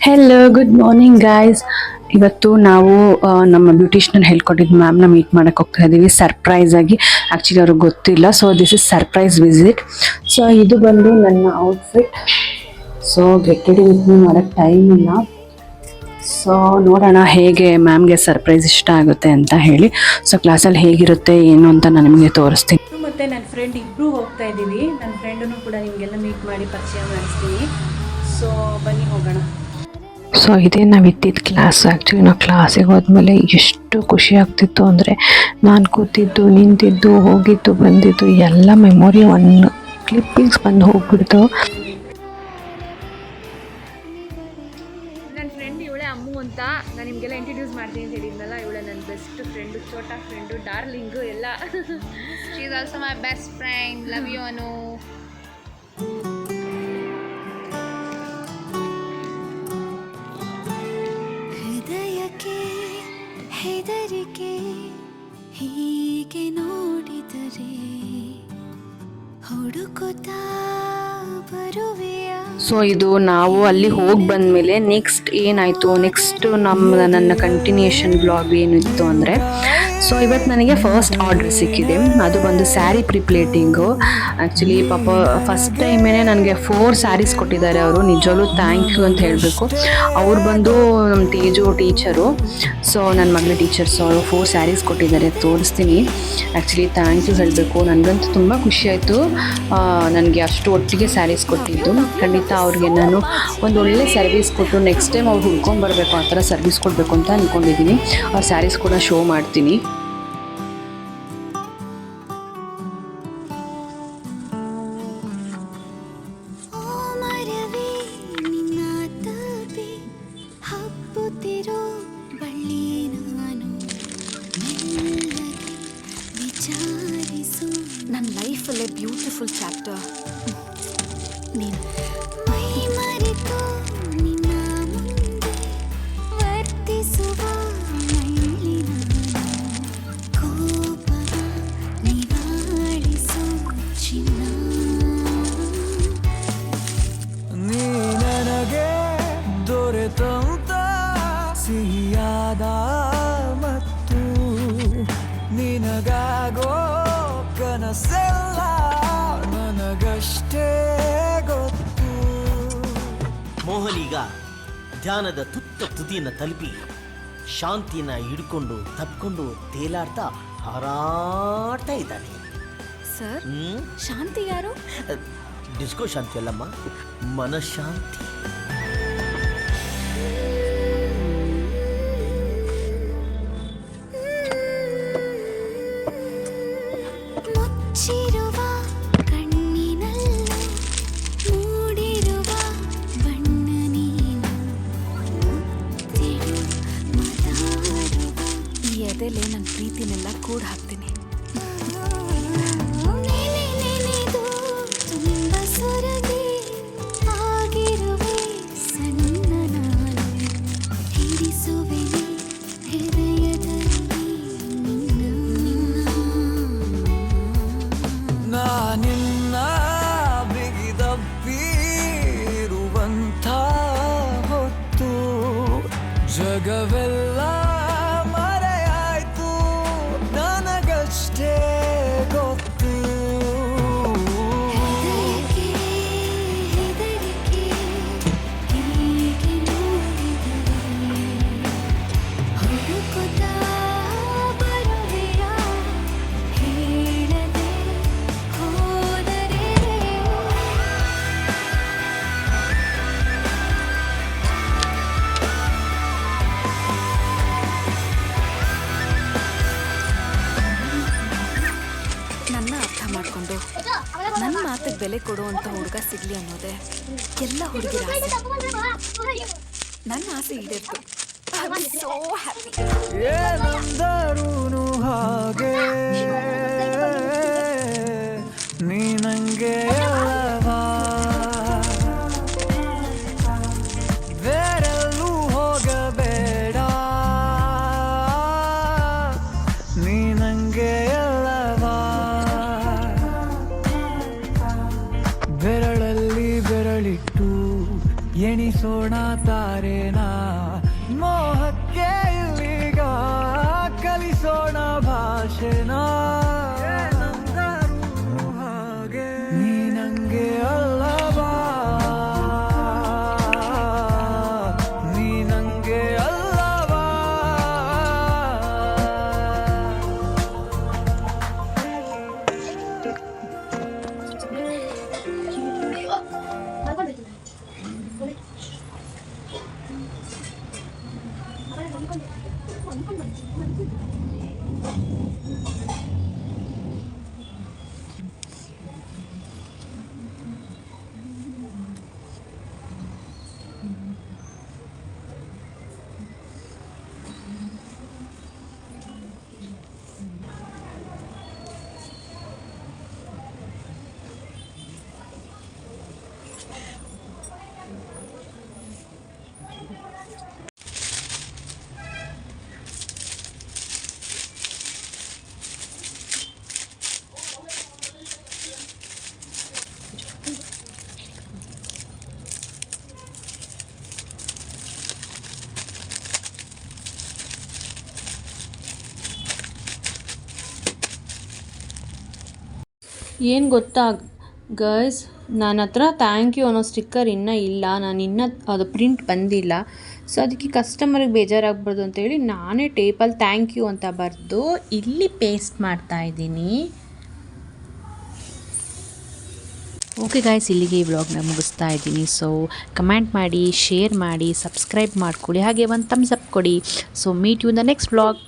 Hello good morning guys. ಇವತ್ತು ನಾವು ನಮ್ಮ ಬ್ಯೂಟಿಷಿಯನ್ ಹೇಳ್ಕೊಟ್ಟಿದ್ದು ಮ್ಯಾಮ್ನ ಮೀಟ್ ಮಾಡೋಕ್ಕೆ ಹೋಗ್ತಾ ಇದ್ದೀವಿ ಸರ್ಪ್ರೈಸ್ ಆಗಿ. ಆ್ಯಕ್ಚುಲಿ ಅವ್ರಿಗೆ ಗೊತ್ತಿಲ್ಲ, so this is surprise visit. So ಇದು ಬಂದು ನನ್ನ outfit. So get ready with me ಮಾಡೋಕ್ಕೆ ಟೈಮ್ ಇಲ್ಲ. ಸೊ ನೋಡೋಣ ಹೇಗೆ ಮ್ಯಾಮ್ಗೆ ಸರ್ಪ್ರೈಸ್ ಇಷ್ಟ ಆಗುತ್ತೆ ಅಂತ ಹೇಳಿ. ಸೊ ಕ್ಲಾಸಲ್ಲಿ ಹೇಗಿರುತ್ತೆ ಏನು ಅಂತ ನಾನು ನಿಮಗೆ ತೋರಿಸ್ತೀನಿ. ಮತ್ತು ನನ್ನ ಫ್ರೆಂಡ್ ಇಬ್ಬರು ಹೋಗ್ತಾ ಇದ್ದೀವಿ. ನನ್ನ ಫ್ರೆಂಡನ್ನು ಕೂಡ ನಿಮಗೆಲ್ಲ ಮೀಟ್ ಮಾಡಿ ಪರಿಚಯ ಮಾಡಿಸ್ತೀನಿ. ಸೊ ಬನ್ನಿ ಹೋಗೋಣ. ಸೊ ಇದೇ ನಾವು ಇದ್ದಿದ್ದು ಕ್ಲಾಸ್. ಆ್ಯಕ್ಚುಲಿ ನಾವು ಕ್ಲಾಸಿಗೆ ಹೋದ್ಮೇಲೆ ಎಷ್ಟು ಖುಷಿ ಆಗ್ತಿತ್ತು ಅಂದರೆ, ನಾನು ಕೂತಿದ್ದು ನಿಂತಿದ್ದು ಹೋಗಿದ್ದು ಬಂದಿದ್ದು ಎಲ್ಲ ಮೆಮೊರಿ ಒನ್ ಕ್ಲಿಪ್ಪಿಂಗ್ಸ್ ಬಂದು ಹೋಗ್ಬಿಡ್ತು. ನನ್ನ ಫ್ರೆಂಡ್ ಇವಳೆ ಅಮ್ಮು ಅಂತ. ನಾನು ನಿಮಗೆಲ್ಲ ಇಂಟ್ರಡ್ಯೂಸ್ ಮಾಡ್ತೀನಿ ಅಂತ ಹೇಳಿದ್ನಲ್ಲ, ಇವಳೆ ನನ್ನ ಬೆಸ್ಟ್ ಫ್ರೆಂಡು, ಚೋಟಾ ಫ್ರೆಂಡು, ಡಾರ್ಲಿಂಗು ಎಲ್ಲ. She is also my best friend. Love you Anu. ಹೆದರಿಕೆ ಹೀಗೆ ನೋಡಿದರೆ ಹುಡುಕುತ್ತಾ ಬರುವೆಯ. ಸೊ ಇದು ನಾವು ಅಲ್ಲಿ ಹೋಗಿ ಬಂದಮೇಲೆ ನೆಕ್ಸ್ಟ್ ಏನಾಯಿತು, ನೆಕ್ಸ್ಟ್ ನನ್ನ ಕಂಟಿನ್ಯೂಷನ್ ಬ್ಲಾಗ್ ಏನಿತ್ತು ಅಂದರೆ, ಸೊ ಇವತ್ತು ನನಗೆ ಫಸ್ಟ್ ಆರ್ಡರ್ ಸಿಕ್ಕಿದೆ. ಅದು ಬಂದು ಸ್ಯಾರಿ ಪ್ರಿಪ್ಲೇಟಿಂಗು. ಆ್ಯಕ್ಚುಲಿ ಪಾಪ ಫಸ್ಟ್ ಟೈಮೇ ನನಗೆ 4 ಸ್ಯಾರೀಸ್ ಕೊಟ್ಟಿದ್ದಾರೆ ಅವರು. ನಿಜವಾಗ್ಲೂ ಥ್ಯಾಂಕ್ ಯು ಅಂತ ಹೇಳಬೇಕು. ಅವ್ರು ಬಂದು ನಮ್ಮ ತೇಜು ಟೀಚರು. ಸೊ ನನ್ನ ಮಗಳ ಟೀಚರ್ಸ್ ಅವರು 4 ಸ್ಯಾರೀಸ್ ಕೊಟ್ಟಿದ್ದಾರೆ, ತೋರಿಸ್ತೀನಿ. ಆ್ಯಕ್ಚುಲಿ ಥ್ಯಾಂಕ್ ಯು ಹೇಳಬೇಕು. ನನಗಂತೂ ತುಂಬ ಖುಷಿಯಾಯಿತು ನನಗೆ ಅಷ್ಟು ಒಟ್ಟಿಗೆ ಸ್ಯಾರೀಸ್ ಕೊಟ್ಟಿದ್ದು. ಖಂಡಿತ ಅವ್ರಿಗೆ ನಾನು ಒಂದು ಒಳ್ಳೆ ಸರ್ವಿಸ್ ಕೊಟ್ಟು ನೆಕ್ಸ್ಟ್ ಟೈಮ್ ಅವ್ರು ಹುಡ್ಕೊಂಬರ್ಬೇಕು, ಆ ಥರ ಸರ್ವಿಸ್ ಕೊಡಬೇಕು ಅಂತ ಅಂದ್ಕೊಂಡಿದ್ದೀನಿ. ಅವ್ರ ಸ್ಯಾರೀಸ್ ಕೂಡ ಶೋ ಮಾಡ್ತೀನಿ. ನನ್ನ ಲೈಫಲ್ಲೇ ಬ್ಯೂಟಿಫುಲ್ ಚಾಪ್ಟರ್ ನೀನು. ನಿನ್ನ ಮುಂದೆ ವರ್ತಿಸುವ ಕೋಪ ನಿವಾಳಿಸು ಚಿನ್ನ. ನೀ ನನಗೆ ದೊರೆತಂತ ಸಿಹಿಯಾದ ಮತ್ತು ನಿನಗಾಗೋ ಕನಸೆಲ್ಲ ನನಗಷ್ಟೇ ಗೊತ್ತು. ಮೋಹನೀಗ ಧ್ಯಾನದ ತುದಿಯನ್ನು ತಲುಪಿ ಶಾಂತಿನ ಹಿಡ್ಕೊಂಡು ತಪ್ಪಿಕೊಂಡು ತೇಲಾಡ್ತಾ ಹಾರಾಡ್ತಾ ಇದ್ದಾನೆ. ಸರ್, ಶಾಂತಿ ಯಾರು? ಡಿಸ್ಕೋ ಶಾಂತಿ ಅಲ್ಲಮ್ಮ, ಮನಃಶಾಂತಿ. ಮುಚ್ಚಿರುವ ಕಣ್ಣಿನಲ್ಲಿ ಮೂಡಿರುವ ಬಣ್ಣ ನೀನು. ಮಾತಾಡುವ ಈ ಎದೆಲೆ ನನ್ನ ಪ್ರೀತಿನೆಲ್ಲ ಕೂಡ ಹಾಕ್ತೀನಿ. ನೆನೆದು ತುಂಬ ಸೊರಗಿ ಆಗಿರುವೆ ಸಣ್ಣ ನಾನು. ಹಿಡಿಸುವೆ ಹೃದಯದಲ್ಲಿ ನಾನಿನ್ನ ಬಿಗಿದಪ್ಪಿರುವಂಥ ಹೊತ್ತು ಜಗವೆಲ್ಲ ಮರೆಯಾಯ್ತು, ನನಗಷ್ಟೇ ಗೊತ್ತು. ಹೆದರಿಕೆ ಹೀಗೆ ನೋಡಿದರೆ ಹುಡುಕುತ್ತಾ ಬರುವೆಯ ಹೇಳದೆ ಹೋದರೆ. ನನ್ನ ಅರ್ಥ ಮಾಡಿಕೊಂಡು ನನ್ನ ಮಾತಿಗೆ ಬೆಲೆ ಕೊಡುವಂಥ ಹುಡುಗ ಸಿಗ್ಲಿ ಅನ್ನೋದೇ ಎಲ್ಲ ಹುಡುಗಿರ ಆಸೆ. ನನ್ನ ಆಸೆ ಈಡೇರ್ತು. So happy. ಏನಂದರೂನು ಹಾಗೆ ನೀ ನಂಗೆ ಅಲ್ಲವಾ, ಬೇರೆಲ್ಲೂ ಹೋಗಬೇಡ, ನೀ ನಂಗೆ ಅಲ್ಲವಾ. ಬೆರಳಲ್ಲಿ ಬೆರಳಿಟ್ಟು ಎಣಿಸು ಕಲಿಸೋಣ ತಾರೇನ ಮೋಹಕ್ಕೆ ಇಲ್ಲಿಗ ಕಲಿಸೋಣ ಭಾಷೆನ ಹಾಗೆ ನೀ ನಂಗೆ ಅಲ್ಲವಾ ನೀ ನಂಗೆ ಅಲ್ಲವಾ ಏನು ಗೊತ್ತಾ ಗೈಸ್, ನನ್ನ ಹತ್ರ ಥ್ಯಾಂಕ್ ಯು ಅನ್ನೋ ಸ್ಟಿಕ್ಕರ್ ಇನ್ನೂ ಇಲ್ಲ. ನಾನು ಇನ್ನೂ ಅದು ಪ್ರಿಂಟ್ ಬಂದಿಲ್ಲ. ಸೊ ಅದಕ್ಕೆ ಕಸ್ಟಮರಿಗೆ ಬೇಜಾರಾಗ್ಬಾರ್ದು ಅಂತೇಳಿ ನಾನೇ ಟೇಪಲ್ಲಿ ಥ್ಯಾಂಕ್ ಯು ಅಂತ ಬರೆದು ಇಲ್ಲಿ ಪೇಸ್ಟ್ ಮಾಡ್ತಾಯಿದ್ದೀನಿ. ಓಕೆ ಗಾಯ್ಸ್, ಇಲ್ಲಿಗೆ ಈ ವ್ಲಾಗ್ನ ಮುಗಿಸ್ತಾ ಇದ್ದೀನಿ. ಸೊ ಕಮೆಂಟ್ ಮಾಡಿ, ಶೇರ್ ಮಾಡಿ, ಸಬ್ಸ್ಕ್ರೈಬ್ ಮಾಡ್ಕೊಳ್ಳಿ, ಹಾಗೆ ಒಂದು ಥಮ್ಸ್ ಅಪ್ ಕೊಡಿ. So meet you in the next vlog.